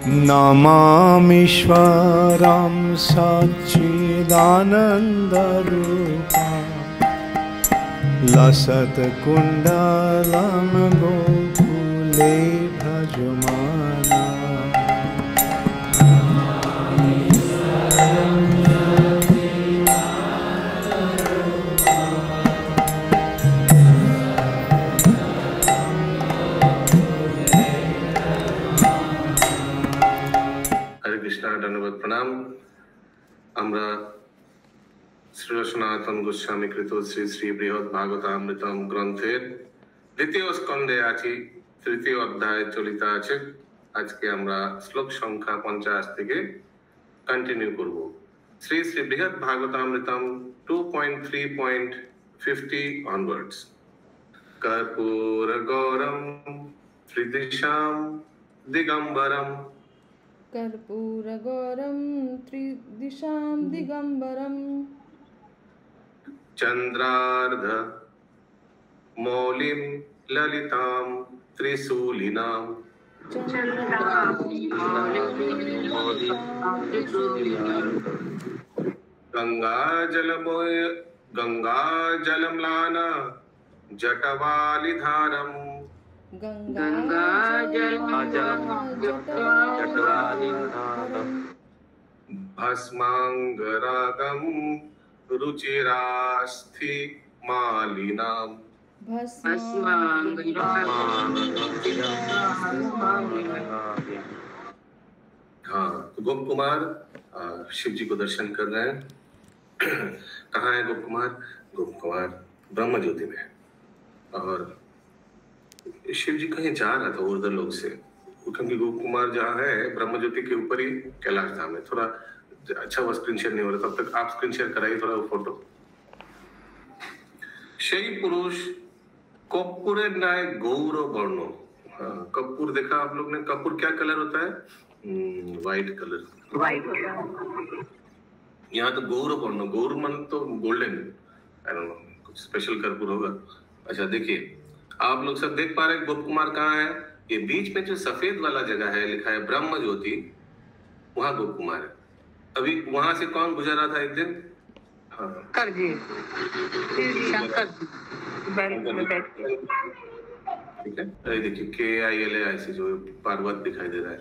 नमामीश्वरं सच्चिदानन्दरूपं लसत्कुण्डलं गोकुले भजमाना। हरे कृष्णा, धन्यवाद, प्रणाम। আমরা শ্রী সনাতন গোস্বামী কৃত শ্রী শ্রী বৃহৎ ভাগবতামৃতম গ্রন্থের দ্বিতীয় স্কন্ধে আছি, তৃতীয় অধ্যায় চলিত আছে। আজকে আমরা শ্লোক সংখ্যা 50 থেকে কন্টিনিউ করব। শ্রী শ্রী বৃহৎ ভাগবতামৃতম 2.3.50 onwards। কর্পূর গৌরম ত্রিদিশাম দিগম্বরম कर्पूरगौरं त्रिदिशां दिगम्बरं चंद्रार्ध मौलिं ललितां त्रिशूलिनां गंगाजलम्लाना जटवालिधारम् भस्मांगरागं रुचिरास्थि मालिनां। हाँ, तो गोप कुमार शिव जी को दर्शन कर रहे हैं। कहाँ है गोप कुमार? गोप कुमार ब्रह्म ज्योति में है। और शिव जी कहीं जा रहा था उधर लोग से, क्योंकि गोप कुमार जहाँ है ब्रह्म ज्योति के ऊपर ही कैलाश धाम है। थोड़ा अच्छा वो स्क्रीन शेयर नहीं हो रहा, तब तक आप स्क्रीन शेयर कराइए थोड़ा वो फोटो। সেই পুরুষ কর্পূরের ন্যায় গৌর বর্ণ। हाँ, कपूर देखा आप लोग ने? कपूर क्या कलर होता है? White colour. यहाँ तो गौर वर्ण, गौर मन तो गोल्डन, आई डोंट नो, कुछ स्पेशल कपूर होगा। अच्छा देखिए, आप लोग सब देख पा रहे हैं गोप कुमार कहाँ है? ये बीच में जो सफेद वाला जगह है लिखा है ब्रह्म ज्योति, वहां गोप कुमार है। अभी वहां से कौन गुजर रहा था एक दिन? हाँ, शंकर जी, शंकर जी बैठ के। ठीक है, अरे देखिए KILAIC जो पार्वत दिखाई दे रहा है,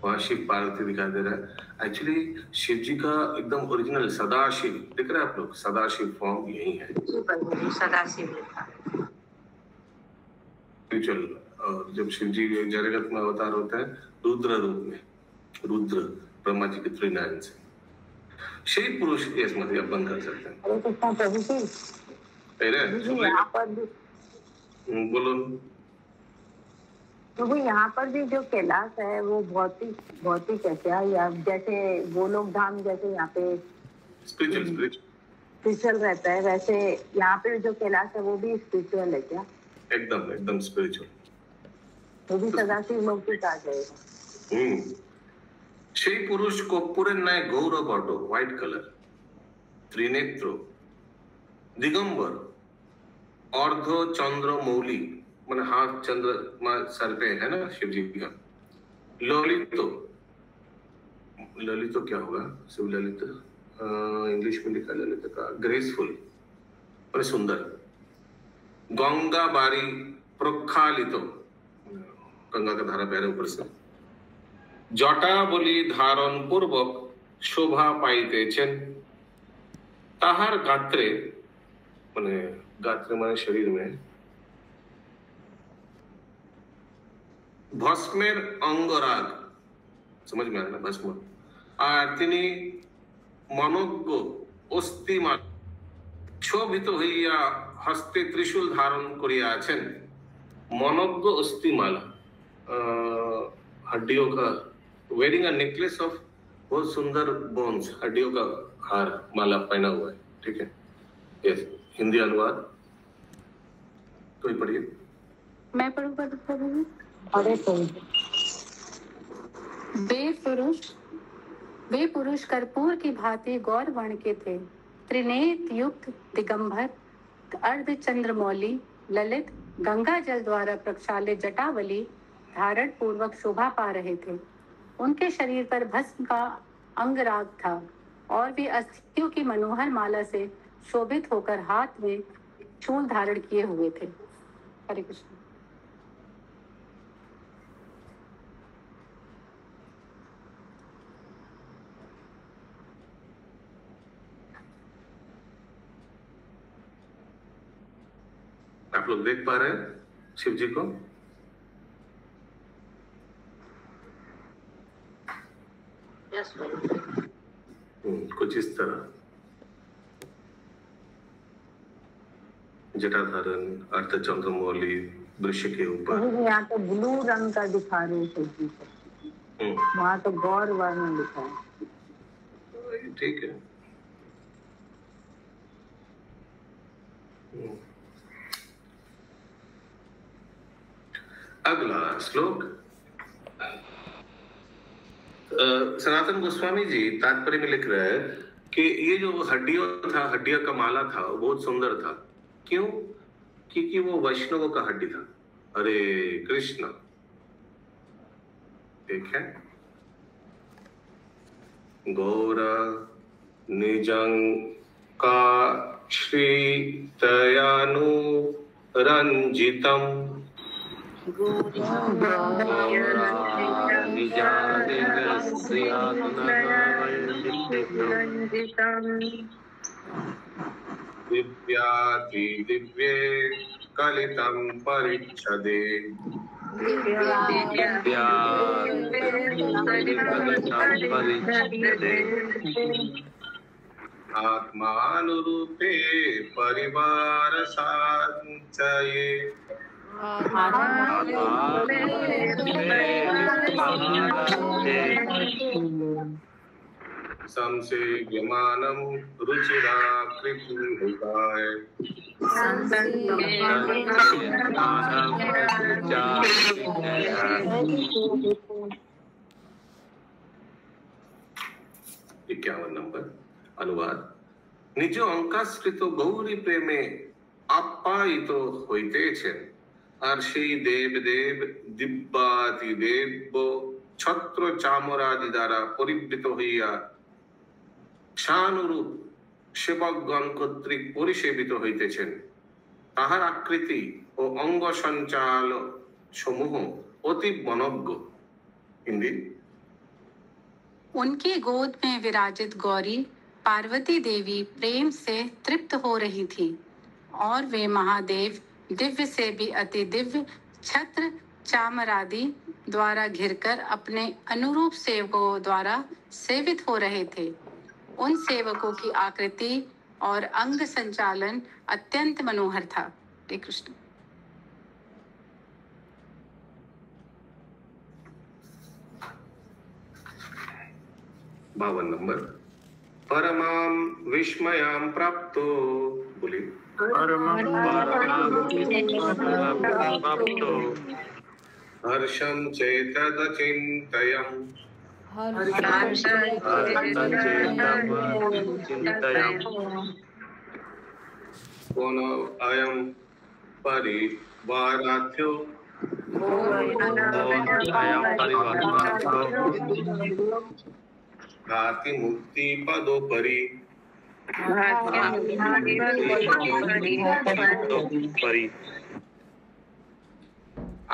वहाँ शिव पार्वती दिखाई दे रहा है। एक्चुअली शिव जी का एकदम ओरिजिनल सदाशिव दिख रहा है आप लोग, सदाशिव फॉर्म यही है। सदाशिव स्पिरिचुअल। और जब शिव जी जगत में अवतार होता है रुद्र रूप में, रुद्र ब्रह्मा जी के त्रिनयन से। সেই পুরুষ इस मध्य बंद कर सकते हैं। अरे कृष्णा प्रभु जी, यहाँ पर भी बोलो प्रभु, यहाँ पर भी जो कैलाश है वो बहुत ही कैसे है या जैसे गोलोक धाम जैसे यहाँ पे स्पिरिचुअल रहता है, वैसे यहाँ पे जो कैलाश है वो भी स्पिरिचुअल है क्या? एकदम स्पिरिचुअल। वो भी सदाशिव लोग के साथ जाएगा। সেই পুরুষ কর্পূরের ন্যায় গৌর বর্ণ, হোয়াইট কালার, ত্রিনেত্র, दिगंबर, अर्ध चंद्र मौली, मैंने हाथ चंद्रमा सर पे है ना शिव जी का। ललितो, ललितो क्या होगा? शिव ललित, इंग्लिश में लिखा ललित का ग्रेसफुल और सुंदर। गंगा बारी प्रक्षालितो, गंगा का धारा पैर ऊपर से। जटाबली धारण पूर्वक शोभा पाइतेছেন, তাহার গাত্রে, মানে গাত্রে মানে শরীর में, ভস্মের অঙ্গরাগ, समझ में आना भस्म, আর তিনি মনজ্ঞ অস্থিমাল শোভিত হইয়া হস্তে ত্রিশূল ধারণ করিয়া আছেন। মনজ্ঞ অস্থিমালা, हड्डियों का, वेयरिंग अ नेकलेस ऑफ बहुत सुंदर बोन्स, हड्डियों का हार माला पहना हुआ है। ठीक है, यस, हिंदी अनुवाद कोई पढ़िए। मैं पढ़ूं प्रभु? अरे वे पुरुष कर्पूर की भांति गौर वर्ण के थे, त्रिनेत्र युक्त, दिगंबर, अर्ध चंद्रमौली, ललित, गंगा जल द्वारा प्रक्षालित जटावली धारण पूर्वक शोभा पा रहे थे। उनके शरीर पर भस्म का अंगराग था और वे अस्थियों की मनोहर माला से शोभित होकर हाथ में चूल धारण किए हुए थे। हरे कृष्ण। आप लोग देख पा रहे हैं शिव जी को? कुछ इस तरह जटाधारण, अर्धचंद्रमौली वृक्ष के ऊपर। यहाँ तो ब्लू रंग का दिखा रहे थे, वहाँ तो गौर वर्ण लिखा है। ठीक है। अगला श्लोक। सनातन गोस्वामी जी तात्पर्य में लिख रहे हैं कि ये जो हड्डियों का माला था वो बहुत सुंदर था। क्यों? क्योंकि वो वैष्णवों का हड्डी था। हरे कृष्ण। ठीक है। गौर निजं का श्री तयानु रंजितम दिव्याति दिव्ये कलितं परिच्छदे आत्मानुरूपे परिवार संचये संसेव्यमानं रुचिराकृतिमुखाय इक्यावन नंबर अनुवाद। निज अंकाश्रित गौरी प्रेमे आप्यायित হইতে আর সেই দেব দিব্যাতি দেব ছত্র চামরাদি দ্বারা পরিবৃত হইয়া শানুরূপ সেবকগণ কর্তৃক পরিসেবিত হইতেছেন। তাহার আকৃতি ও অঙ্গ সঞ্চাল সমূহ অতি মনজ্ঞ। हिंदी। उनकी गोद में विराजित गौरी पार्वती देवी प्रेम से तृप्त हो रही थी और वे महादेव दिव्य से भी अति दिव्य छत्र चामरादि द्वारा घिरकर अपने अनुरूप सेवकों द्वारा सेवित हो रहे थे। उन सेवकों की आकृति और अंग संचालन अत्यंत मनोहर था। श्री कृष्ण। 52 नंबर। परमाम विस्मयाम प्राप्तो, बोली। हर्षं चेतदचिन्तयम् कोनो अयं परिवाराथ्यो भाति मुक्ति पदोपरि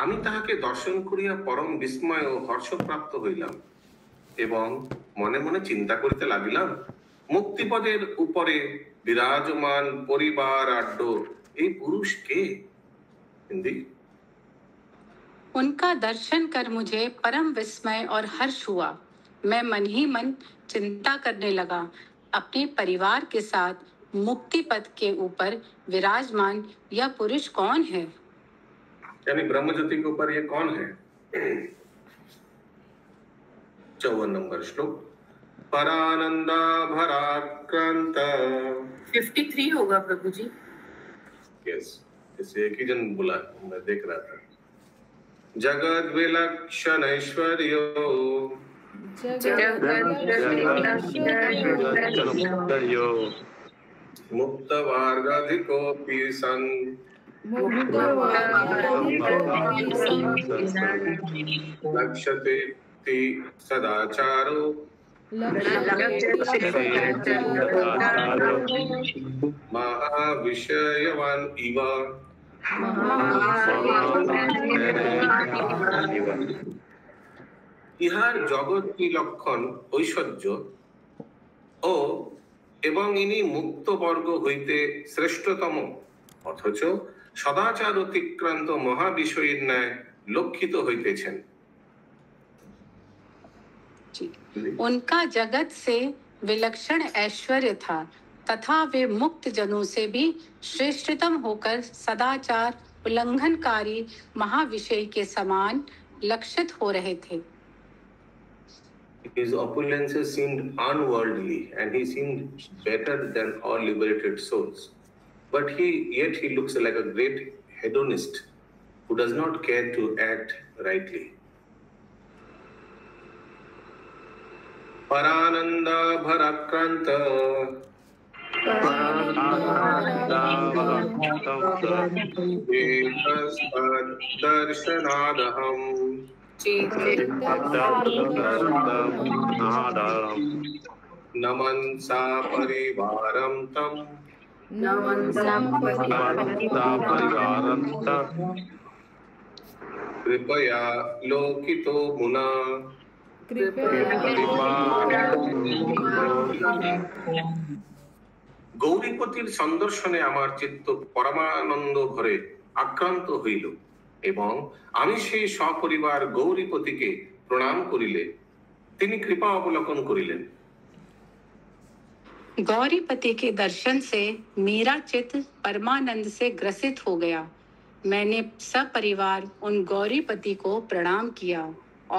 আমি তাহাকে দর্শন করিয়া পরম বিস্ময় ও হর্ষ প্রাপ্ত হইলাম এবং মনে মনে চিন্তা করিতে লাগিলাম, মুক্তিপদের উপরে विराजमान परिवार आड्डो ये पुरुष के। हिंदी। उनका दर्शन कर मुझे परम विस्मय और हर्ष हुआ। मैं मन ही मन चिंता करने लगा, अपने परिवार के साथ मुक्ति पद के ऊपर विराजमान यह पुरुष कौन है? यानी ब्रह्मज्योति के ऊपर ये कौन है? 54 नंबर श्लोक। परानंदा भराक्रांत 53 होगा प्रभु जी। यस, इसे एक ही जन बोला, मैं देख रहा था। जगद विलक्षण ऐश्वर्यो मुक्त वार्गाधिकोऽपि सन् लक्ष्यते भक्ति सदाचारो महाविषयवान इव ইহার জগৎটি লক্ষণ ঐশ্বর্য ও এবং ইনি মুক্ত বর্গ হইতে শ্রেষ্ঠতম, অথচ সদাচার অতিক্রান্ত মহাবিষয়ের ন্যায় লক্ষিত হইতেছেন। उनका जगत से विलक्षण ऐश्वर्य था तथा वे मुक्त जनों से भी श्रेष्ठतम होकर सदाचार उल्लंघनकारी महाविषय के समान लक्षित हो रहे थे। His opulences seemed unworldly and he seemed better than all liberated souls. But yet he looks like a great hedonist who does not care to act rightly. Parananda Bharakranta Darshanadaham Namansa Parivaram Tam Kripaya Lokito Muna গৌরীপতির সন্দর্শনে আমার চিত্ত পরমানন্দ ভরে আক্রান্ত হইল এবং আমি সেই সপরিবার গৌরীপতিকে প্রণাম করিলে তিনি কৃপা অবলোকন করিলেন। गौरीपति के दर्शन से मेरा चित्त परमानंद से ग्रसित हो गया। मैंने सपरिवार उन गौरीपति को प्रणाम किया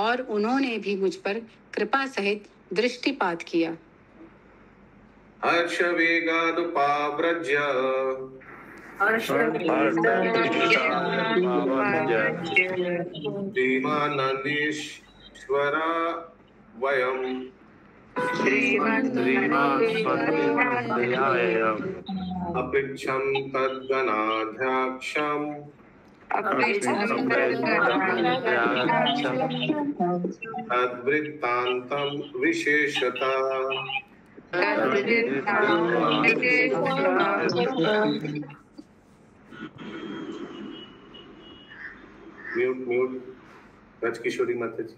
और उन्होंने भी मुझ पर कृपा सहित दृष्टिपात किया। हर्ष वेगाद पाव्रज्य श्रीमानंदेश्वरा वयम अपृच्छं तद्गणाध्यक्षं तद्वृत्तान्तं विशेषतः म्यूट राजकिशोरी माताजी।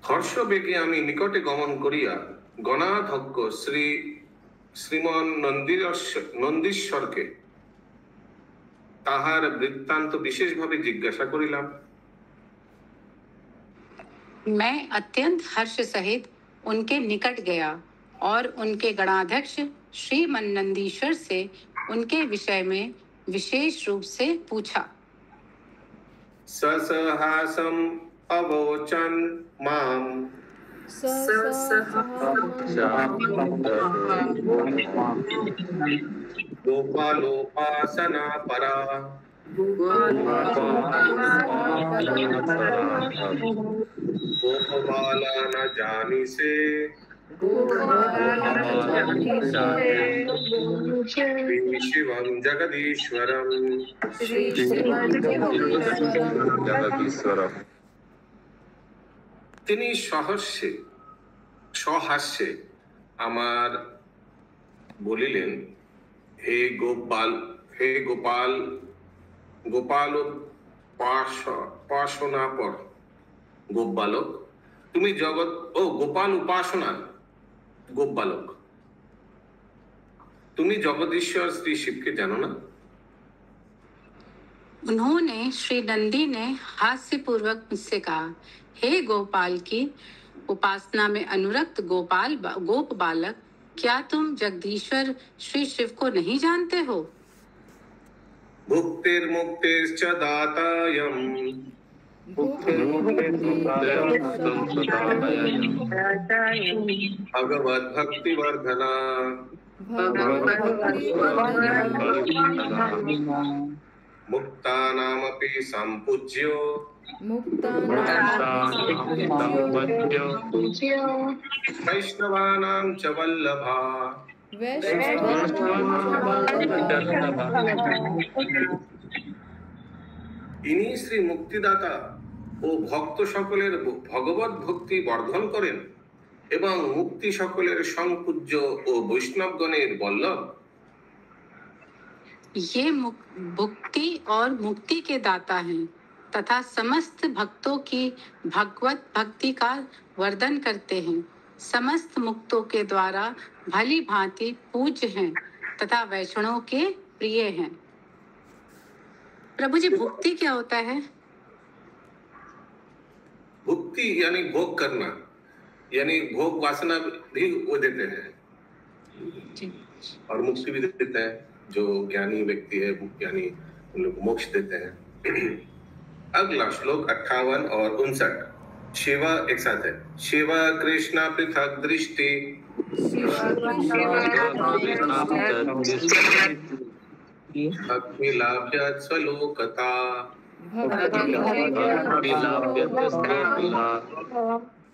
हर्ष बेगे आमी निकटे गमन करिया गणाध्यक्ष श्रीमान नंदीश्वर के ताहार वृत्तांत विशेष भावे जिज्ञासा करिलाम। मैं अत्यंत हर्ष सहित उनके निकट गया और उनके गणाध्यक्ष श्री नंदीश्वर से उनके विषय में विशेष रूप से पूछा। ससहासम अवोचन माम गोपालोपासना परा गोपबाला न जानी से शिवम जगदीश्वरम। তিনি সহাস্যে আমার বলিলেন, হে গোপাল উপাসনা পর গোপ বালক, তুমি জগৎ গোপাল উপাসনা গোপ বালক, তুমি जगदीश्वर श्री शिव के जानो ना? उन्होंने श्री नंदी ने हास्य पूर्वक मुझसे कहा, हे गोपाल की उपासना में अनुरक्त गोप बालक, क्या तुम जगदीश्वर श्री शिव को नहीं जानते हो? भुक्तिर मुक्तिश्च दातायम् भगवद भक्ति वर्धना मुक्तानामपि संपूज्यो वैष्णवानां च वल्लभा। इन्हीं श्री मुक्तिदाता ও ভক্ত সকলের ভগবত ভক্তি বর্ধন করেন এবং মুক্তি সকলের সংপূজ্য ও বৈষ্ণবগণের বল্লভ। ये भुक्ति और मुक्ति के दाता हैं तथा समस्त भक्तों की भगवत भक्ति का वर्धन करते हैं। समस्त मुक्तों के द्वारा भली भांति पूज्य हैं तथा वैष्णव के प्रिय हैं। प्रभु जी, भुक्ति क्या होता है? भुक्ति यानी भोग करना, यानी भोग वासना भी वो देते हैं और मुक्ति भी देते हैं। जो ज्ञानी व्यक्ति है, ज्ञानी, उन लोग मोक्ष देते हैं। अगला श्लोक 58 और 59 शिवा एक साथ है। शिवा कृष्णा पृथक दृष्टि भक्ति लाभ्य स्वलोकता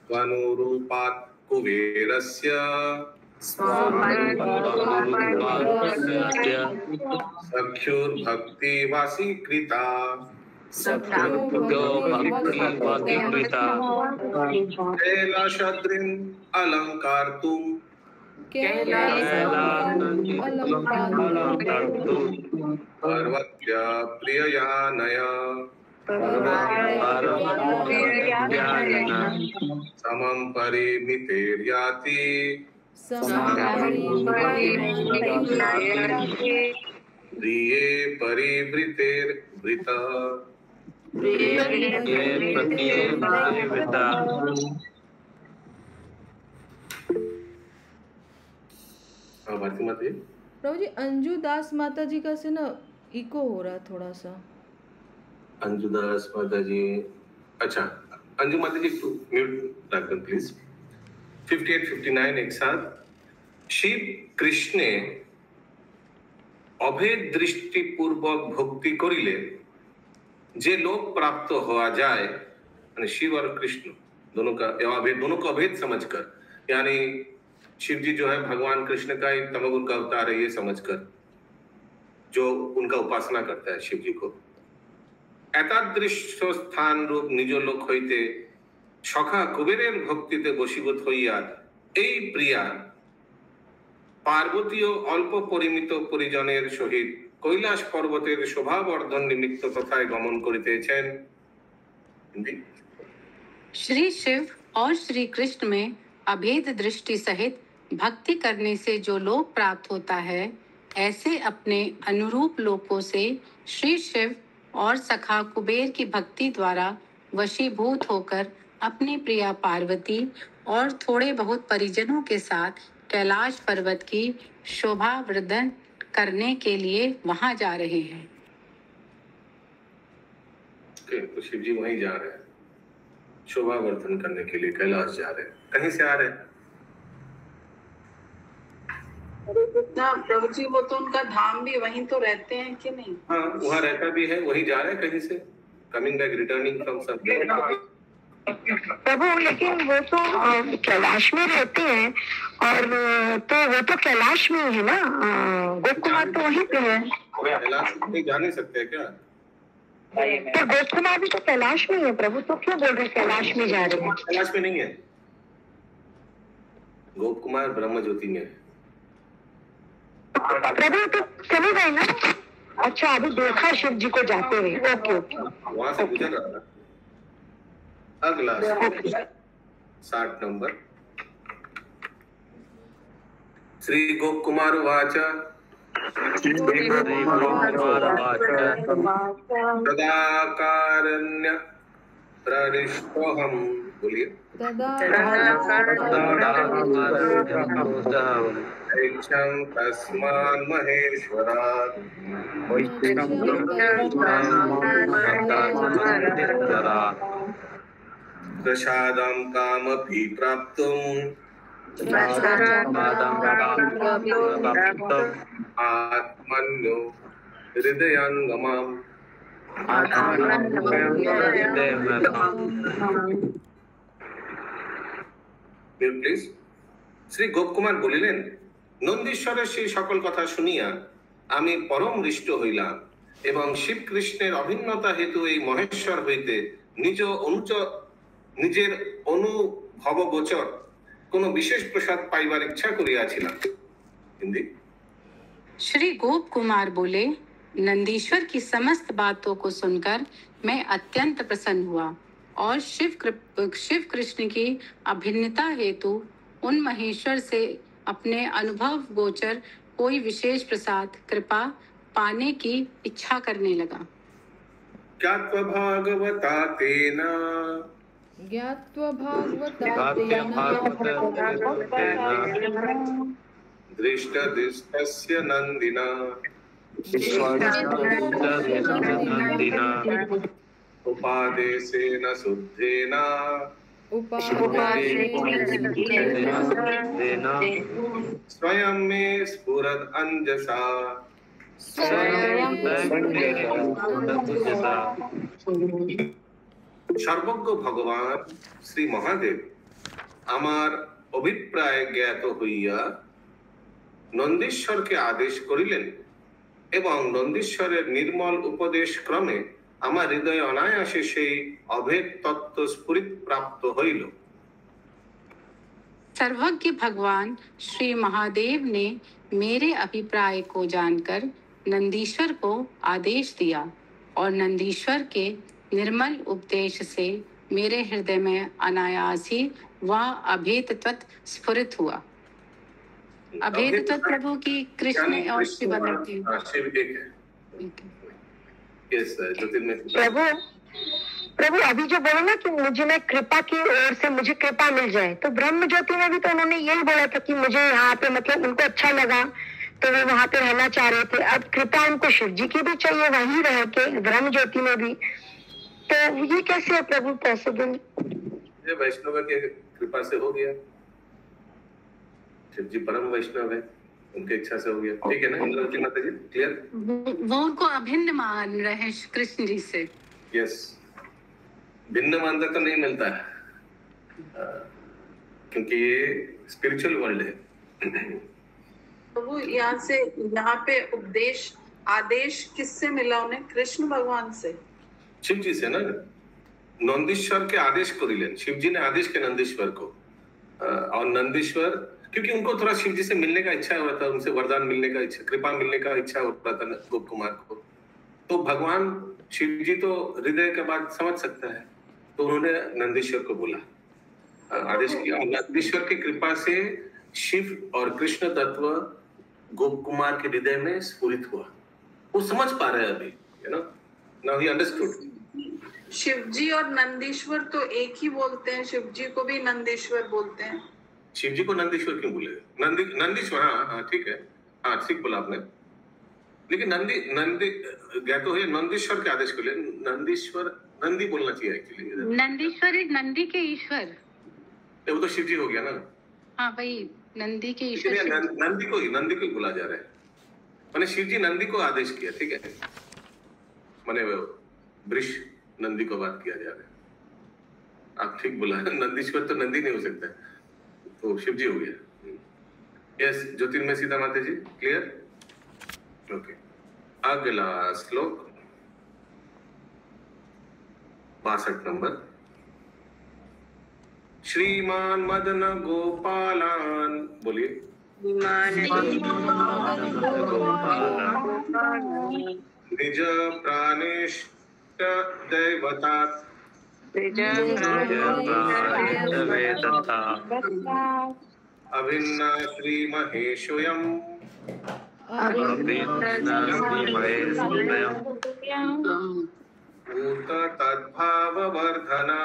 स्वनुरूपात् कुबेरस्य सख्युर्भक्ति वासीकृता कैलाशद्रिम् अलङ्कार्तुं पर्वत्या प्रिययानया समं परिमितेर्याति प्रिये परिवृतेर्वृता। भारती माता जी। प्रभु जी, अंजू दास माता जी का से ना इको हो रहा है थोड़ा सा। अंजू दास माता जी, अच्छा अंजू माता जी म्यूट रख दो प्लीज। 58-59 एक साथ। शिव कृष्णे अभेद दृष्टि पूर्वक भक्ति करिले जे लोक प्राप्त हुआ जाए, यानी शिव और कृष्ण दोनों का अभेद, दोनों को अभेद समझकर, यानी शिव जी जो है भगवान कृष्ण का एक तमोगुण का अवतार है ये समझकर जो उनका उपासना करता है शिव जी को, एतादृश स्थान रूप निज लोक হইতে সখা কুবেরের ভক্তিতে বশীভূত হইয়া এই প্রিয়া পার্বতী ও অল্প পরিমিত পরিজনের সহিত কৈলাস পর্বতের শোভাবর্ধন নিমিত্ত তথায় গমন করিতেছেন। श्री शिव और श्री कृष्ण में अभेद दृष्टि सहित भक्ति करने से जो लोक प्राप्त होता है, ऐसे अपने अनुरूप लोकों से श्री शिव और सखा कुबेर की भक्ति द्वारा वशीभूत होकर अपनी प्रिया पार्वती और थोड़े बहुत परिजनों के साथ कैलाश पर्वत की शोभा वर्धन करने के लिए वहां जा रहे हैं। तो शिव जी वहीं जा रहे हैं, शोभा वर्धन करने के लिए कैलाश जा रहे हैं। कहीं से आ रहे हैं? ना प्रभु जी, वो तो उनका धाम भी वहीं तो रहते हैं कि नहीं? हाँ, वहाँ रहता भी है, वहीं जा रहे हैं कहीं से, coming back, returning from somewhere. प्रभु, लेकिन वो तो कैलाश में रहते हैं और तो वो तो कैलाश में ही है ना, गोप कुमार तो वहीं पे है। कैलाश में जा नहीं सकते क्या? तो गोप कुमार भी तो कैलाश में है प्रभु, तो क्यों बोल रहे कैलाश में जा रहे हैं? कैलाश में नहीं है, गोप कुमार ब्रह्म ज्योति में है। प्रभु तो चले गए ना। अच्छा, अभी देखा शिव जी को जाते हुए। ओके ओके, वहां से गुजर रहा था। अगला 60 नंबर। श्री गोप कुमार वाच तदाकारण्य प्रविष्टोऽहं, बोलिए, ऐच्छं तस्मान् महेश्वरात् प्रसादं कामपि प्राप्तुम् आत्मन्यो हृदयंगमम्। প্লিজ। শ্রী গোপকুমার বলিলেন, নন্দীশ্বরের সেই সকল কথা শুনিয়া আমি পরম হৃষ্ট হইলাম এবং শিবকৃষ্ণের অভিন্নতা হেতু এই মহেশ্বর হইতে নিজ অনুচ নিজের অনুভব গোচর কোন বিশেষ প্রসাদ পাইবার ইচ্ছা করিয়াছিলাম। হিন্दी। श्री गोप कुमार बोले, नंदीश्वर की समस्त बातों को सुनकर मैं अत्यंत प्रसन्न हुआ और शिव कृष्ण की अभिन्नता हेतु उन महेश्वर से अपने अनुभव गोचर कोई विशेष प्रसाद कृपा पाने की इच्छा करने लगा। ज्ञात्वा भागवता तेन ज्ञात्वा भागवता दृष्टदिष्टस्य नन्दिना उपादेशेन शुद्धेन स्वयं मे स्फुरद अंजसा সর্বজ্ঞ ভগবান শ্রী মহাদেব আমার অভিপ্রায় জ্ঞাত হইয়া নন্দীশ্বরকে আদেশ করিলেন এবং নন্দীশ্বরের নির্মল উপদেশ ক্রমে আমার হৃদয়ে অনায়াসে সেই অভেদ তত্ত্ব স্ফুরিত প্রাপ্ত হইল। सर्वज्ञ भगवान श्री महादेव ने मेरे अभिप्राय को जानकर नंदीश्वर को आदेश दिया और नंदीश्वर के निर्मल उपदेश से मेरे हृदय में अनायास ही वह अभेद तत्व स्फुरित हुआ। अभेद तत्व प्रभु की कृष्ण और शिव प्रभु अभी जो बोला ना कि मुझे में कृपा की ओर से मुझे कृपा मिल जाए, तो ब्रह्म ज्योति में भी तो उन्होंने यही बोला था कि मुझे यहाँ पे मतलब उनको अच्छा लगा तो वो वहाँ पे रहना चाह रहे थे। अब कृपा उनको शिव जी की भी चाहिए वहीं रह के ब्रह्म ज्योति में भी, तो ये कैसे है प्रभु पॉसिबल? ये वैष्णव की कृपा से हो गया। शिव जी परम वैष्णव है, उनकी इच्छा से हो गया। ठीक है ना इंद्रावती माता जी, क्लियर? वो उनको अभिन्न मान रहे हैं कृष्ण जी से। यस, भिन्न मानता तो नहीं मिलता है क्योंकि ये स्पिरिचुअल वर्ल्ड है। प्रभु यहाँ पे उपदेश आदेश किससे मिला उन्हें? कृष्ण भगवान से, शिव जी से ना। नंदीश्वर के आदेश को रिलेन, शिव जी ने आदेश के नंदीश्वर को, और नंदीश्वर क्योंकि उनको थोड़ा शिव जी से मिलने का इच्छा हुआ था, उनसे वरदान मिलने का इच्छा, कृपा मिलने का इच्छा होता था गोप कुमार को। तो भगवान शिव जी तो हृदय के बात समझ सकता है, तो उन्होंने नंदीश्वर को बोला, आदेश किया। नंदीश्वर की कृपा से शिव और कृष्ण तत्व गोप कुमार के हृदय में स्फुरित हुआ। वो समझ पा रहे हैं अभी, you know, now he understood. Shiv ji और नंदीश्वर तो एक ही बोलते हैं, शिव जी को भी नंदीश्वर बोलते हैं। शिव जी को नंदीश्वर क्यों बोले? नंदीश्वर, हाँ ठीक है, हाँ ठीक बोला आपने। लेकिन नंदी ज्ञात तो है नंदीश्वर के आदेश को ले, नंदीश्वर नंदी बोलना चाहिए एक्चुअली। नंदीश्वर नंदी के ईश्वर, वो तो शिव जी हो गया ना। हाँ भाई, नंदी के ईश्वर। नंदी को ही बोला जा रहा है, मैंने शिव जी नंदी को आदेश किया। ठीक है, मैंने वृष नंदी को बात किया जा रहा है। आप ठीक बोला, नंदीश्वर तो नंदी नहीं हो सकता, तो शिव जी हो गया। यस, ज्योतिर्मय सीता माता जी, क्लियर? ओके, अगला श्लोक 62 नंबर। श्रीमान मदन गोपालान, बोलिए। निज प्राणेष्ट दैवतात अभिन्ना श्री महेशोयम भूत तद्भाव वर्धना।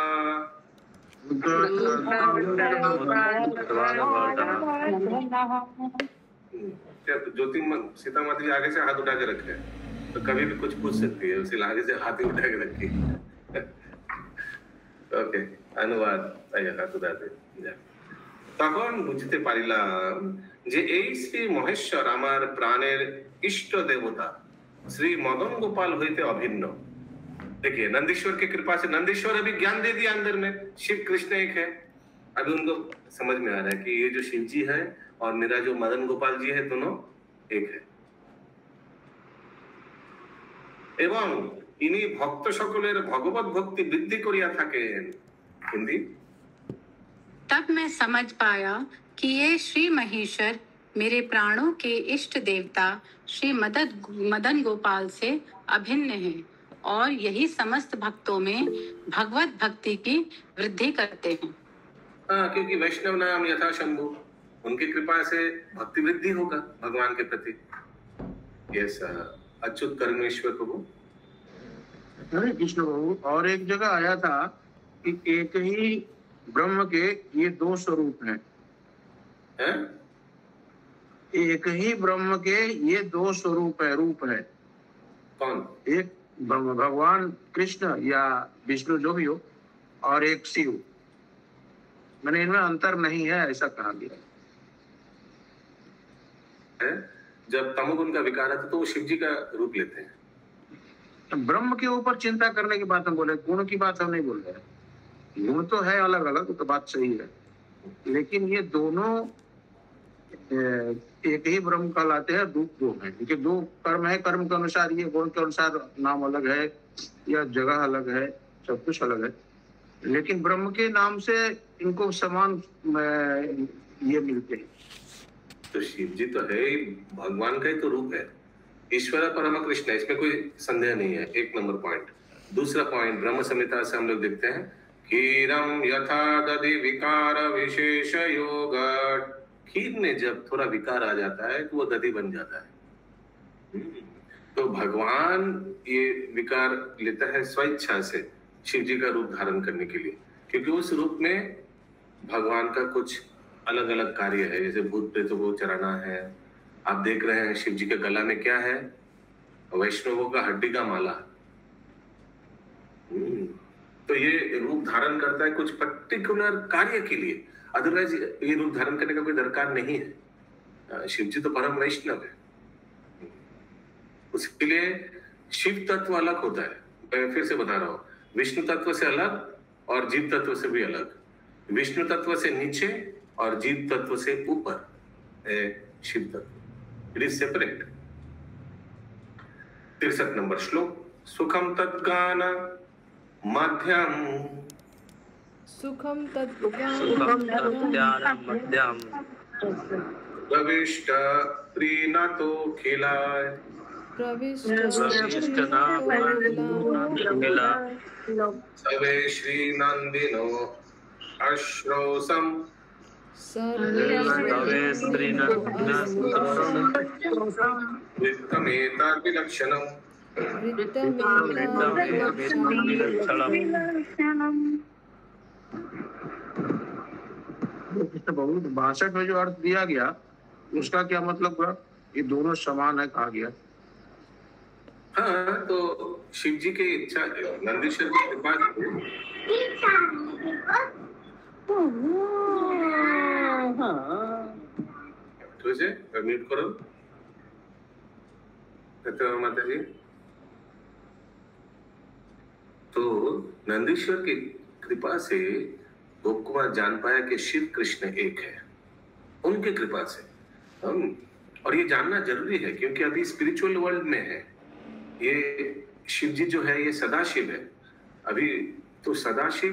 ज्योतिर्मय सीता माता जी आगे से हाथ उठा के रखे, तो कभी भी कुछ पूछ सकती है, उसे आगे से हाथ ही उठा के रखी। ओके, अनुवाद हाथ उठाते। তখন বুঝতে পারিলাম যে এই শ্রী মহেশ্বর আমার প্রাণের इष्ट देवता श्री मदन गोपाल होते अभिन्न। देखिए, नंदीश्वर की कृपा से नंदीश्वर अभी ज्ञान दे दिया अंदर में, शिव कृष्ण एक है। अभी उनको समझ में आ रहा है कि ये जो शिव जी है और मेरा जो मदन गोपाल जी है, दोनों एक है। एवं ইনি ভক্ত সকলের ভগবত ভক্তি বৃদ্ধি করিয়া থাকেন। হিন্दी। तब मैं समझ पाया कि ये श्री महेश्वर मेरे प्राणों के इष्ट देवता श्री मदन गोपाल से अभिन्न हैं और यही समस्त भक्तों में भगवत भक्ति की वृद्धि करते हैं। हाँ, क्योंकि वैष्णव नाम यथा शंभु, उनकी कृपा से भक्ति वृद्धि होगा भगवान के प्रति। यस, अच्युत कर्मेश्वर प्रभु। हरे कृष्ण प्रभु। और एक जगह आया था कि एक ही ब्रह्म के ये दो स्वरूप हैं। एक ही ब्रह्म के ये दो स्वरूप है, रूप है। कौन? एक भगवान कृष्ण या विष्णु जो भी हो, और एक शिव। मैंने इनमें अंतर नहीं है ऐसा कहा गया है। जब तमोगुण का विकार आता तो वो शिव जी का रूप लेते हैं। ब्रह्म के ऊपर चिंता करने की बात हम बोले, गुण की बात हम नहीं बोल रहे हैं। गुण तो है अलग अलग, तो बात सही है, लेकिन ये दोनों एक ही ब्रह्म कहलाते हैं, रूप दो हैं। क्योंकि दो कर्म है, कर्म के अनुसार ये, गुण के अनुसार नाम अलग है या जगह अलग है, सब कुछ अलग है, लेकिन ब्रह्म के नाम से इनको समान ये मिलते हैं। तो शिव जी तो है ही, भगवान का ही तो रूप है, ईश्वर परम कृष्ण, इसमें कोई संदेह नहीं है। एक नंबर पॉइंट। दूसरा पॉइंट, ब्रह्म संहिता से हम लोग देखते हैं, खीरम यथा दधि विकार विशेष योग। खीर में जब थोड़ा विकार आ जाता है तो वो दधि बन जाता है। तो भगवान ये विकार लेता है स्वेच्छा से शिव जी का रूप धारण करने के लिए, क्योंकि उस रूप में भगवान का कुछ अलग अलग कार्य है। जैसे भूत प्रेतों को चराना है। आप देख रहे हैं शिव जी के गला में क्या है? वैष्णवों का हड्डी का माला। तो ये रूप धारण करता है कुछ पर्टिकुलर कार्य के लिए, अदरवाइज ये रूप धारण करने का कोई दरकार नहीं है। शिव जी तो परम वैष्णव है, उसके लिए शिव तत्व अलग होता है। मैं फिर से बता रहा हूँ, विष्णु तत्व से अलग और जीव तत्व से भी अलग। विष्णु तत्व से नीचे और जीव तत्व से ऊपर है शिव तत्व, इट इज सेपरेट। 63 नंबर श्लोक। सुखम तद्गान मध्यम सुखम तद्गान मध्यम प्रविष्ट प्रीणतो खिलाय प्रविष्ट सवे श्री नंदिनो अश्रोसम वित्तमेताभिलक्षणम् बहुत 62 में जो अर्थ दिया गया उसका क्या मतलब हुआ? ये दोनों समान है कहा गया। हाँ, तो शिव जी की इच्छा, नंदीश्वर की कृपा से म्यूट करो माता जी। तो नंदीश्वर की कृपा से गोप कुमार जान पाया कि शिव कृष्ण एक है, उनकी कृपा से। और ये जानना जरूरी है क्योंकि अभी स्पिरिचुअल वर्ल्ड में है ये शिव जी जो है, ये सदाशिव है। अभी तो सदाशिव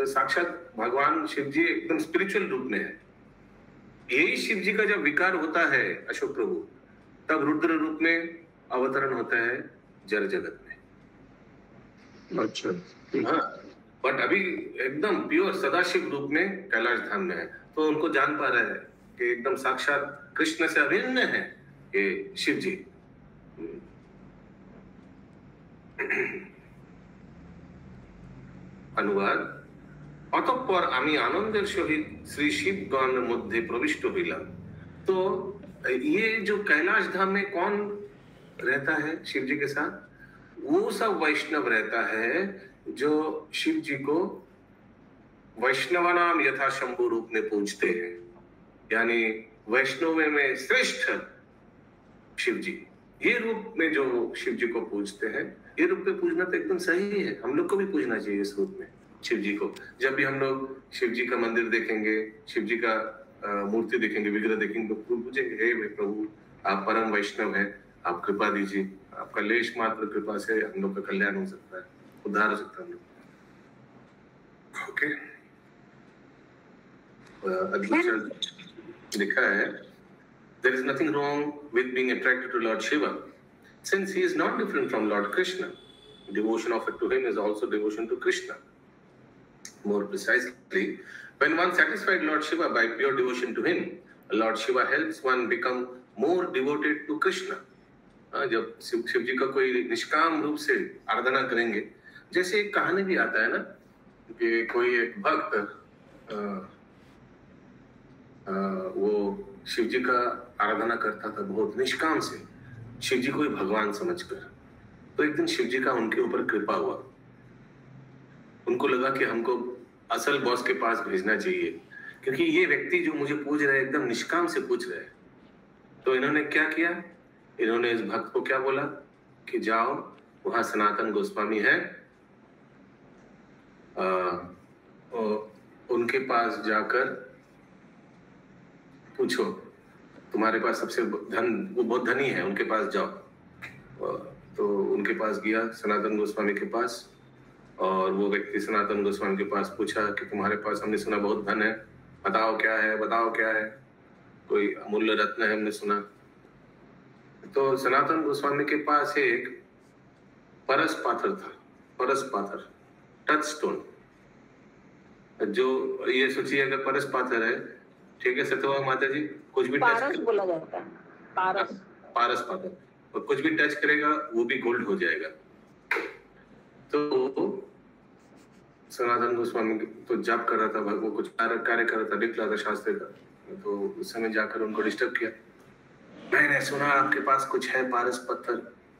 साक्षात भगवान शिव जी एकदम स्पिरिचुअल रूप में है। यही शिव जी का जब विकार होता है अशोक प्रभु, तब रुद्र रूप में अवतरण होता है जड़ जगत में। अच्छा, हाँ, बट अभी एकदम प्योर सदाशिव रूप में कैलाश धाम में है, तो उनको जान पा रहा है कि एकदम साक्षात कृष्ण से अभिन्न है ये शिव जी। अनुवाद। অতঃপর আমি আনন্দের সহিত শ্রী শিবগণের মধ্যে প্রবিষ্ট হইলাম। तो ये जो कैलाश धाम में कौन रहता है शिव जी के साथ? वो सब वैष्णव रहता है जो शिव जी को वैष्णवानाम यथा शंभु रूप में पूजते हैं, यानी वैष्णव में श्रेष्ठ शिव जी। ये रूप में जो शिव जी को पूजते हैं, ये रूप में पूजना तो एकदम सही है। हम लोग को भी पूजना चाहिए इस रूप में शिव जी को। जब भी हम लोग शिव जी का मंदिर देखेंगे, शिव जी का मूर्ति देखेंगे, विग्रह देखेंगे, तो पूजेंगे, हे प्रभु आप परम वैष्णव हैं, आप कृपा दीजिए, आपका लेश मात्र कृपा से हम लोग का कल्याण हो सकता है, उद्धार हो सकता है हम लोग। ओके, लिखा है, there is nothing wrong with being attracted to Lord Shiva, since he is not different from Lord Krishna. Devotion offered to him is also devotion to Krishna. More precisely, when one satisfied Lord Shiva by pure devotion to him, Lord Shiva helps one become more devoted to Krishna. जब शिव जी का कोई निष्काम रूप से आराधना करेंगे, जैसे एक कहानी भी आता है ना कि कोई एक भक्त वो शिव जी का आराधना करता था बहुत निष्काम से, शिव जी को ही भगवान समझकर। तो एक दिन शिव जी का उनके ऊपर कृपा हुआ, उनको लगा कि हमको असल बॉस के पास भेजना चाहिए, क्योंकि ये व्यक्ति जो मुझे पूछ रहा है एकदम निष्काम से पूछ रहा है। तो इन्होंने क्या किया, इन्होंने इस भक्त को क्या बोला कि जाओ वहां सनातन गोस्वामी है, उनके पास जाकर पूछो, तुम्हारे पास सबसे धन, वो बहुत धनी है, उनके पास जाओ। तो उनके पास गया सनातन गोस्वामी के पास, और वो व्यक्ति सनातन गोस्वामी के पास पूछा कि तुम्हारे पास हमने सुना बहुत धन है, बताओ क्या है, बताओ क्या है, कोई अमूल्य रत्न है हमने सुना। तो सनातन गोस्वामी के पास एक परस पाथर था, परस पाथर, टच स्टोन, जो ये सोचिए अगर परस पाथर है, ठीक है सत्यवा माता जी, कुछ भी पारस बोला जाता है, पारस, पारस पाथर, और कुछ भी टच करेगा वो भी गोल्ड हो जाएगा। तो सनातन गोस्वामी तो जप कर रहा था, वो कुछ कार्य कर रहा था, लिख रहा था शास्त्र का। तो उस समय जाकर उनको डिस्टर्ब किया, मैंने सुना आपके पास कुछ है पारस पत्थर,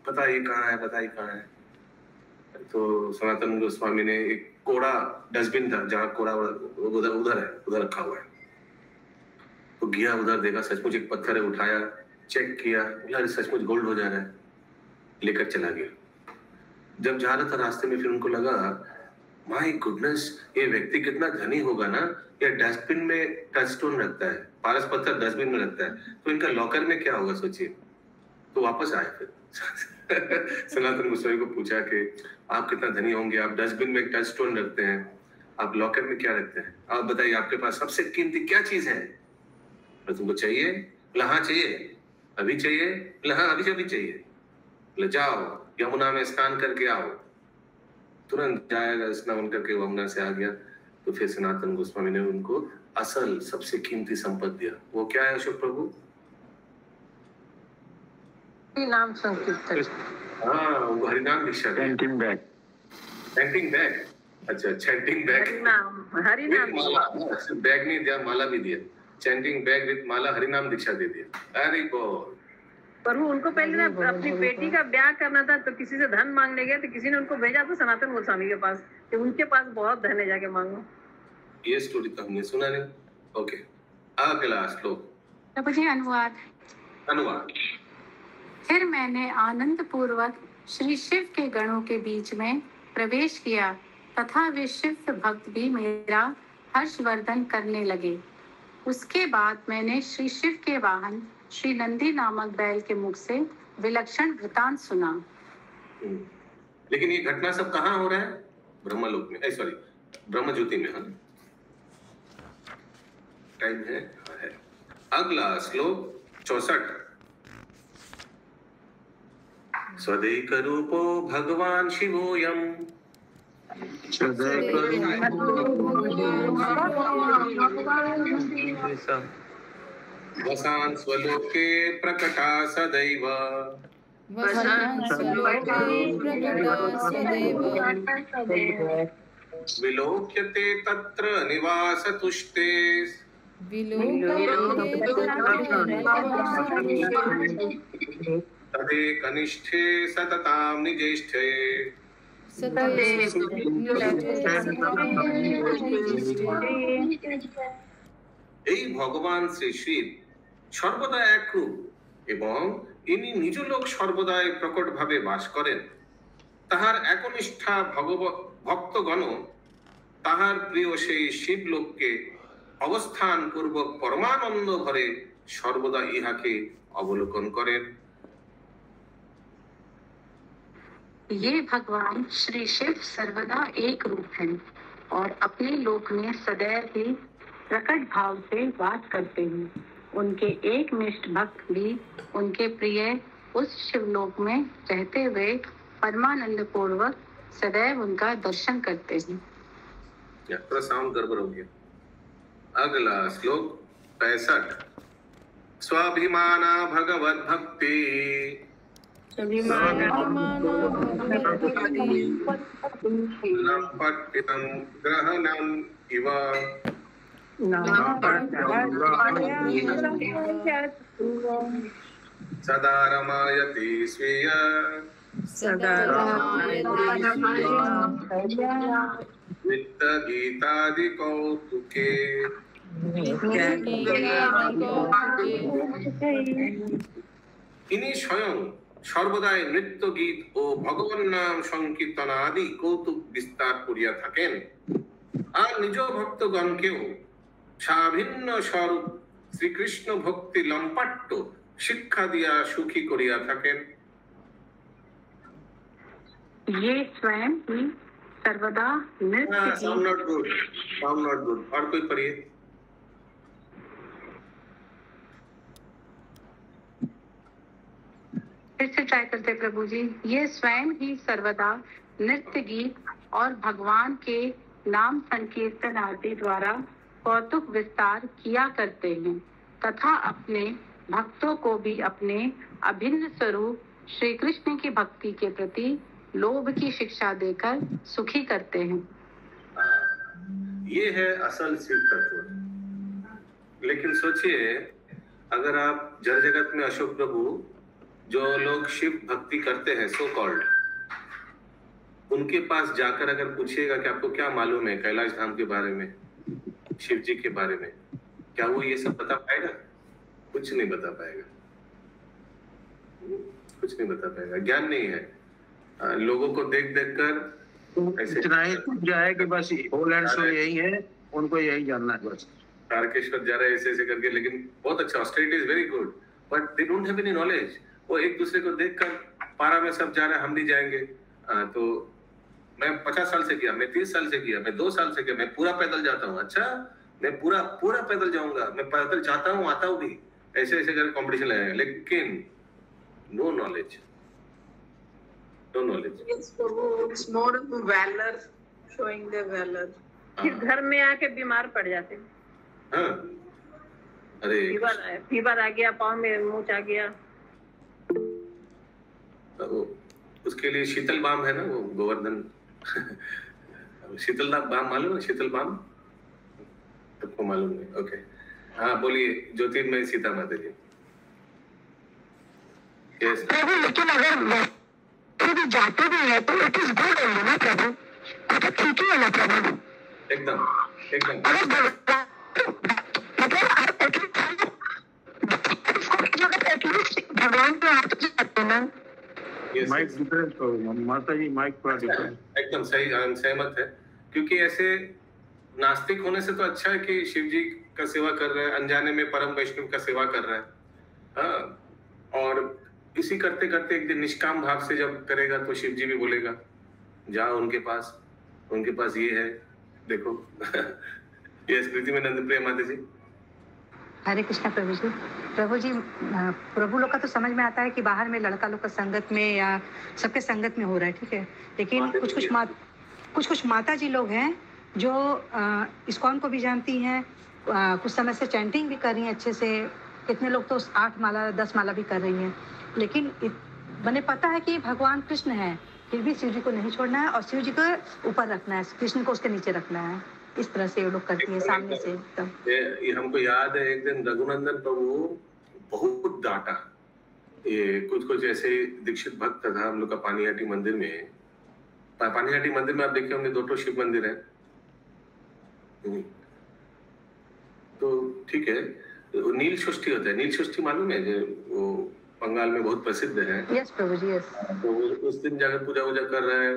पता ये कहाँ है, पता ये कहाँ है। तो सनातन गोस्वामी ने एक कोड़ा डस्टबिन था, जहाँ कोड़ा उधर है, उधर रखा हुआ है। तो गया उधर, देखा सचमुच एक पत्थर है, उठाया, चेक किया, यार सचमुच गोल्ड हो जा रहा है, लेकर चला गया। जब जा रहा था रास्ते में फिर उनको लगा, माय गुडनेस, ये व्यक्ति कितना धनी होगा ना, ये डस्टबिन में टच स्टोन रखता है, पारस पत्थर डस्टबिन में रखता है, तो इनका लॉकर में क्या होगा सोचिए। तो वापस आए फिर सनातन गोस्वामी को पूछा कि आप कितना धनी होंगे, आप डस्टबिन में टच स्टोन रखते हैं, आप लॉकर में क्या रखते हैं, आप बताइए आपके पास सबसे कीमती क्या चीज है। तो तुमको चाहिए? बोला हाँ चाहिए। अभी चाहिए? बोला हाँ अभी अभी चाहिए। बोले जाओ यमुना में स्नान करके आओ। तुरंत जाएगा, स्नान करके यमुना से आ गया। तो फिर सनातन गोस्वामी ने उनको असल सबसे कीमती संपत्ति दिया। वो क्या है अशोक प्रभु? नाम संकीर्तन। हाँ, वो हरिनाम दीक्षा। Painting bag. पेंटिंग बैग, अच्छा चैंटिंग बैग। हरिनाम बैग नहीं दिया, माला भी दिया। चैंटिंग बैग विद माला, हरिनाम दीक्षा दे दिया। अरे बहुत। प्रभु उनको पहले ना अपनी बेटी का ब्याह करना था, तो किसी से धन मांगने गए, तो किसी ने उनको भेजा था सनातन गोस्वामी के पास कि उनके पास बहुत धन है, जाके मांगो। ये स्टोरी तो हमने सुना नहीं। ओके, अगला श्लोक। प्रभु जी अनुवाद। अनुवाद। फिर मैंने आनंद पूर्वक श्री शिव के गणों के बीच में प्रवेश किया तथा वे शिव भक्त भी मेरा हर्षवर्धन करने लगे। उसके बाद मैंने श्री शिव के वाहन श्री नंदी नामक बैल के मुख से विलक्षण वृतांत सुना। लेकिन ये घटना सब कहाँ हो रहा है? ब्रह्मलोक में, सॉरी ब्रह्म ज्योति में। हाँ टाइम है, है। अगला श्लोक 64। स्वदैक रूपो भगवान शिवोऽयम् वसान स्वलोके प्रकटा सदैव विलोक्यते तत्र निवासतुष्टे तदे कनिष्ठे सततां निजेष्ठे। এই ভগবান শ্রী শিব সর্বদা একরূপ এবং ইনি নিজ লোক সর্বদাই প্রকট ভাবে বাস করেন। তাহার একনিষ্ঠা ভক্তগণ তাহার প্রিয় সেই শিবলোককে অবস্থান পূর্বক পরমানন্দ ভরে সর্বদা ইহাকে অবলোকন করেন। ये भगवान श्री शिव सर्वदा एक रूप हैं और अपने लोक में सदैव ही प्रकट भाव से वास करते हैं। उनके एकनिष्ठ भक्त भी उनके प्रिय उस शिवलोक में रहते हुए परमानंद पूर्वक सदैव उनका दर्शन करते हैं। थोड़ा साउंड गड़बड़ हो गया। अगला श्लोक 65। स्वाभिमाना भगवद भक्ति पट्टितं ग्रहणं इव सदा रमायति स्वीय नित्य गीतादि कौतुके। इन्हीं स्वयं সর্বদাই নৃত্য গীত ও ভগবান নাম সংকীর্তন আদি কৌতুক বিস্তার করিয়া থাকেন আর নিজ ভক্তগণকেও সাভিন্ন স্বরূপ শ্রীকৃষ্ণ ভক্তি লম্পাট্য শিক্ষা দিয়া সুখী করিয়া থাকেন। ये स्वयं ही सर्वदा नृत्य sound not good, sound not good. और कोई पढ़िए। फिर से ट्राई करते प्रभु जी। ये स्वयं ही सर्वदा नृत्य गीत और भगवान के नाम संकीर्तन आदि द्वारा कौतुक विस्तार किया करते हैं तथा अपने भक्तों को भी अपने अभिन्न स्वरूप श्री कृष्ण की भक्ति के प्रति लोभ की शिक्षा देकर सुखी करते हैं। ये है असल शिव तत्व। लेकिन सोचिए, अगर आप जड़ जगत में अशोक प्रभु जो लोग शिव भक्ति करते हैं सो कॉल्ड, उनके पास जाकर अगर पूछिएगा कि आपको क्या मालूम है कैलाश धाम के बारे में, शिव जी के बारे में, क्या वो ये सब बता पाएगा? कुछ नहीं बता पाएगा, कुछ नहीं बता पाएगा। ज्ञान नहीं है। लोगों को देख देख कर ऐसे इतना ही जाए कि बस होल एंड सोल यही है, उनको यही जानना है बस। तारकेश्वर जा रहे हैं ऐसे ऐसे करके, लेकिन बहुत अच्छा, Australia is very good, but they don't have any knowledge. वो एक दूसरे को देखकर पारा में सब जा रहे हैं, हम नहीं जाएंगे। तो मैं 50 साल से किया, मैं 30 साल से किया, मैं 2 साल से किया, मैं पूरा पैदल जाता हूँ। अच्छा, मैं पूरा पैदल जाऊंगा, मैं पैदल जाता हूँ, आता हूँ भी, ऐसे ऐसे करके कंपटीशन लगाएंगे, लेकिन no knowledge, no knowledge. It's more of valor, showing their valor. फिर घर में आके बीमार पड़ जाते हैं। हाँ, अरे फीवर आ गया, पाँव में मूंछ आ गया। उसके लिए शीतल बाम है ना, वो गोवर्धन शीतल बाम मालूम है? शीतल बाम सबको मालूम है? ओके, हाँ बोलिए ज्योतिर्मय सीता माता जी। यस प्रभु, लेकिन अगर भी जाते भी है तो इट इज गुड है ना प्रभु, तो ठीक ही है ना प्रभु? एकदम एकदम। भगवान के हाथ से जाते ना। माइक डिफरेंस करो माता जी, माइक थोड़ा डिफरेंस। एकदम सही, सहमत है। क्योंकि ऐसे नास्तिक होने से तो अच्छा है कि शिव जी का सेवा कर रहे हैं, अनजाने में परम वैष्णव का सेवा कर रहे हैं। हाँ, और इसी करते करते एक दिन निष्काम भाव से जब करेगा तो शिव जी भी बोलेगा जाओ उनके पास ये है, देखो। ये स्मृति में नंद प्रिय माता जी। हरे कृष्णा प्रभु जी। प्रभु जी, प्रभु लोग का तो समझ में आता है कि बाहर में लड़का लोग का संगत में या सबके संगत में हो रहा है, ठीक है, लेकिन कुछ माता जी लोग हैं जो इस्कॉन को भी जानती हैं, कुछ समय से चैंटिंग भी कर रही हैं अच्छे से, कितने लोग तो 8 माला 10 माला भी कर रही हैं, लेकिन मैंने पता है कि भगवान कृष्ण है, फिर भी शिव जी को नहीं छोड़ना है और शिव जी को ऊपर रखना है, कृष्ण को उसके नीचे रखना है। इस तरह से ये लोग करती है सामने से एकदम। ये हमको याद है एक दिन रघुनंदन प्रभु बहुत डांटा। ये कुछ ऐसे दीक्षित भक्त था हम लोग का पानीहाटी मंदिर में। पानीहाटी मंदिर में आप देखे होंगे 2 शिव मंदिर है। तो ठीक है, नील षष्ठी होता है। नील षष्ठी मालूम है? वो बंगाल में बहुत प्रसिद्ध है। यस प्रभु जी, यस। तो उस दिन जाकर पूजा वूजा कर रहा है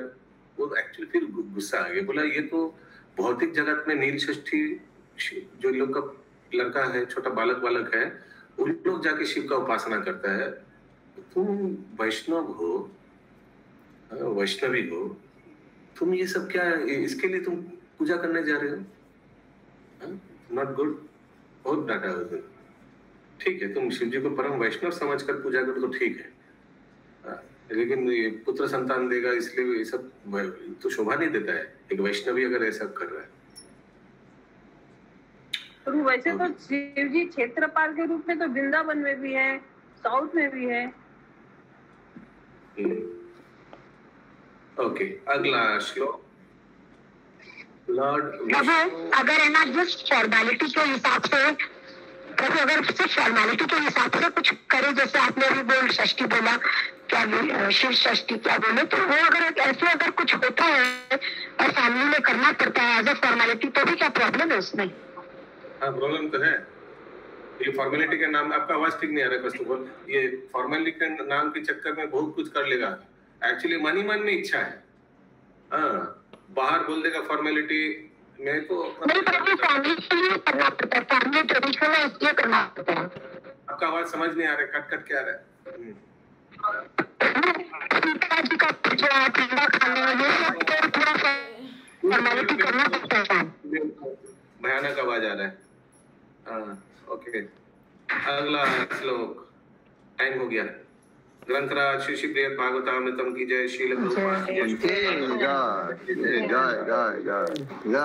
वो। एक्चुअली फिर गुस्सा आ गया, बोला ये तो भौतिक जगत में नील षष्ठी जो लोग का लड़का है, छोटा बालक है, उन लोग जाके शिव का उपासना करता है। तुम वैष्णव हो, वैष्णवी हो तुम, ये सब क्या, इसके लिए तुम पूजा करने जा रहे हो? Not good. बहुत डाटा हो तुम। ठीक है, तुम शिव जी को परम वैष्णव समझकर पूजा करो तो ठीक है, लेकिन ये पुत्र संतान देगा इसलिए ये सब तो शोभा नहीं देता है। एक वैष्णवी अगर ऐसा कर रहा है। प्रभु वैसे तो शिव जी क्षेत्रपाल के रूप में तो वृंदावन में भी है, साउथ में भी है। ओके, अगला श्लोक। लॉर्ड प्रभु अगर है ना जस्ट फॉर्मेलिटी के हिसाब से, प्रभु अगर सिर्फ फॉर्मेलिटी के हिसाब से कुछ करे, जैसे आपने अभी बोल षष्ठी बोला, क्या शिव षष्ठी क्या बोले, तो वो अगर ऐसे अगर कुछ होता है और फैमिली में करना पड़ता है एज ए फॉर्मेलिटी, तो भी क्या प्रॉब्लम है उसमें? हाँ, प्रॉब्लम तो है। ये फॉर्मेलिटी के नाम, आपका आवाज ठीक नहीं आ रहा है फर्स्ट ऑफ ऑल। ये फॉर्मेलिटी के नाम के चक्कर में बहुत कुछ कर लेगा। एक्चुअली मन ही मन में इच्छा है, हाँ, बाहर बोल देगा फॉर्मेलिटी में तो नहीं, प्रभु फैमिली के लिए करना पड़ता है, फैमिली ट्रेडिशन है इसलिए करना पड़ता है। आपका आवाज समझ नहीं आ रहा है, कट कट के आ रहा है। भयानक आवाज आ रहा है। हाँ, ओके, अगला श्लोक। टाइम हो गया। ग्रंथराज श्री श्री प्रिय भागवतामृतम की जय। शील प्रभुपाद की जय।